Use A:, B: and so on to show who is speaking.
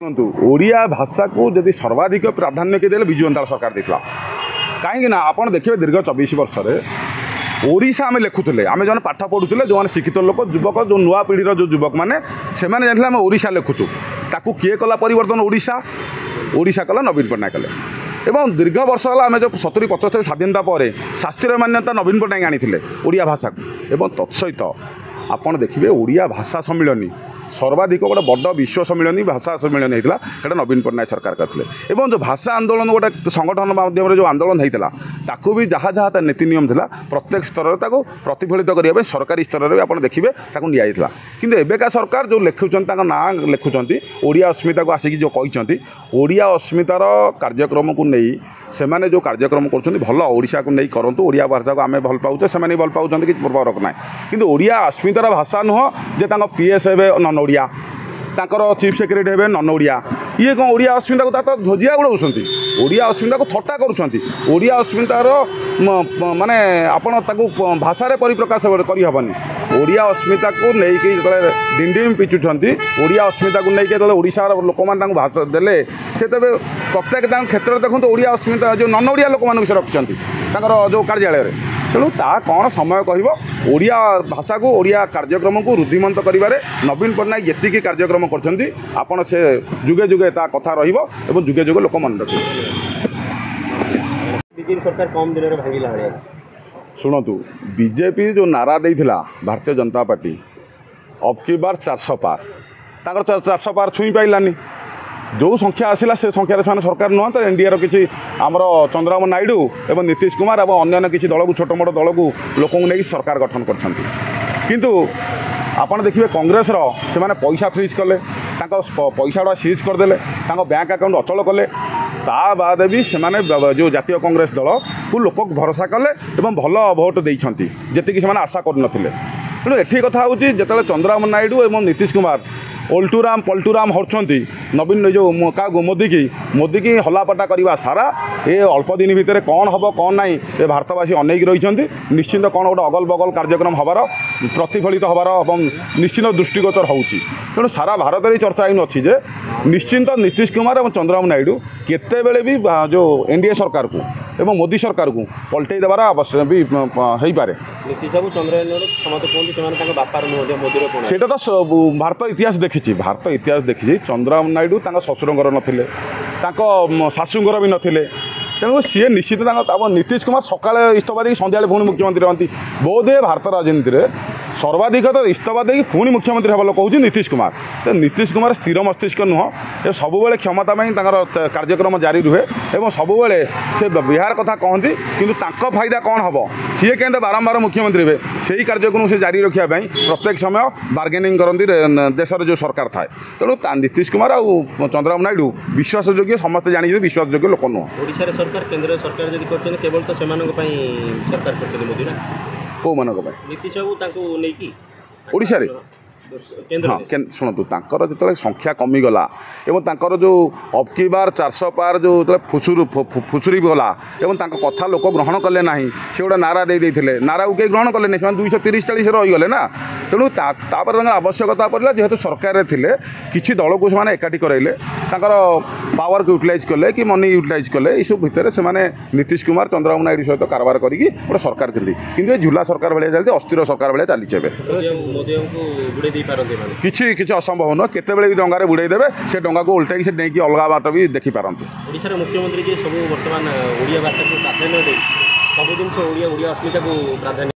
A: शुणु ओडिया भाषा को जदि सर्वाधिक प्राधान्य किए विजु जनता सरकार देता कहीं आप देखिए दीर्घ 24 वर्ष ओडिशा आम लिखुले आम जो पाठ पढ़ुले जो शिक्षित लोक युवक जो नुआ पीढ़ीर जो युवक मैंने से जान आम ओडिशा लिखुचु ताकू किए कला परिवर्तन ओडिशा कला नवीन पट्टनायक कले एवं दीर्घ वर्ष है आम जो 70-75 स्वाधीनता पर शास्त्रीय मान्यता नवीन पट्टनायक आनी ओडिया भाषा को एवं तत्सहित आपड़ देखिए ओडिया भाषा सम्मिलनी सर्वाधिक गोटे बड़ विश्व सम्मिलनी भाषा सम्मिलनी होता है नवीन पट्टनायक सरकार करते एवं जो भाषा आंदोलन गोटे संगठन माध्यम जो आंदोलन होता ताकू भी जहाँ जहाँ नीति नियम था प्रत्येक स्तर में प्रतिफलित करने सरकारी स्तर में आप देखिए निया कि एवेका सरकार जो लिखुंट ना लिखुंट ओडिया अस्मिता को आसिक जो कहते ओडिया अस्मितार कार्यक्रम को नहीं से जो कार्यक्रम कर भल ओडिशा को नहीं करूँ ओडिया भाषा को आम भल पाचे से भल पाँच कि फरक ना कि ओडिया अस्मितार भाषा नुह जे पीएस हे नन ओडिया तांकर चीफ सेक्रेटरी हे नन ओडिया ये कौन ओडिया अस्मिता को ध्वजिया उड़ाऊँच ओडिया अस्मिता को थट्टा करुँच ओडिया अस्मितार माने आपण भाषा परिप्रकाश करहबनी ओडिया अस्मिता को लेकिन जो डिंडिम पिचुंट ओडिया अस्मिता को लेकिन जो ओडिशार लोक मैंने भाषा देले से तेज प्रत्येक क्षेत्र देखते ओडिया अस्मिता जो नन ओडिया लोक मानक से रखिंट जो कार्यालय तेणु ता कौन समय कह ओडिया भाषा को ओडिया कार्यक्रम को रुद्धिमंत करिबारे नवीन पट्टनायक ये कार्यक्रम करछंती आपण से जुगे जुगे ता कथा रहिबो एवं जुगे जुगे लोक मन रखिबे।
B: बीजेपी सरकार कम दिन में भांगिला है।
A: शुणु बीजेपी जो नारा देइथिला भारतीय जनता पार्टी अब की बार 400 पार ताकर 400 पार छुई पाइलानी जो संख्या आसला से संख्यार से सरकार नुह तो एनडीए किसी आमर चंद्रबाबू नायडू एवं नीतीश कुमार और अन्य किसी दल को छोट मोट दल को लोक नहीं सरकार गठन किंतु आपड़ देखिए कांग्रेस से पैसा फ्रीज कले पैसा गुड़ा सीज करदे बैंक अकाउंट अचल कले ता बाद भी से जो जातीय कांग्रेस दल को लोक भरोसा कले और भल भोट देती जी से आशा कर तेणु एठी कथा हूँ जो चंद्रबाबू नायडू और नीतीश कुमार ओल्टूराम पल्टूराम हरचंती नवीन जो मोदी की हलापटा करवा सारा ये अल्प दिन भितर कौन हम कौन ना ये भारतवासी अनेक रही निश्चिंत कौन गोटे अगल बगल कार्यक्रम हबार प्रतिफलित हबार निश्चित दृष्टिगोचर होची तेणु सारा भारत में चर्चा इन अच्छी जे निश्चिंत नीतीश कुमार और चंद्रबाबू नायडू केतेबेले भी जो एनडीए सरकार को एवं मोदी सरकार को पलटई देवार आवश्यक भी हो पारे सेटा तो भारत इतिहास देखी भारत इतिहास देखी चंद्रबाबू नायडू ससुरंगर नथिले शाशुंगर भी नथिले तेणु सी निश्चित नीतीश कुमार सकाଳେ इस्तफा देकी संध्या पुणी मुख्यमंत्री हमें बोधे भारत राजनीति में सर्वाधिक तो इस्तफा देकी पुणी मुख्यमंत्री हम लोग कहूँ नीतीश कुमार तो नीतीश कुमार स्थिर मस्तिष्क नुह ये सबुबले क्षमता कार्यक्रम जारी रुहे और सबुबले से बिहार कथा कहती किंतु तांको फायदा कौन हम सी केंद्र बारंबार मुख्यमंत्री हे से कार्यक्रम से जारी रखापी प्रत्येक समय बार्गेनिंग करती देशर जो सरकार थाए तेणु नीतीश कुमार और चंद्रबाबू नायडू विश्वासयोग्य समस्त जानी विश्वासयोग्य लोक नुह
B: सरकार केंद्र सरकार जब कर केवल तो सरकार कर मोदी ना
A: कौ मान
B: नीतीश बाबू नहीं
A: ओडिशा रे हाँ शुणु तांकर जो संख्या कमीगला और जो अब की बार 400 पार जो फुचुरी गला और कथा लोक ग्रहण कले ना से गोटे नारा देते नारा को कहीं ग्रहण कले 230-40 रहीगले ना तेणु आवश्यकता पड़ा जेहेतु सरकार थे किसी दल को एकाठी कराइले पावर को यूटिलाइज कले कि मनी यूटिलाइज कले ये सब भितर से नीतीश कुमार चंद्रबाबू नायडू सहित कारबार करके गोटे सरकार करती कि झूला सरकार भाया चलती अस्थिर सरकार भाया चली किसी असंभव नुह केतेबेले भी डंगारे बुड़ाई देवे से डंगा को उल्टाई से नहीं अलग बाट भी देखी पारती
B: मुख्यमंत्री जी सब बर्तमान ओडिया भाषा को प्राधान्य सब जिन ओडिया अस्मिता को प्राधान्य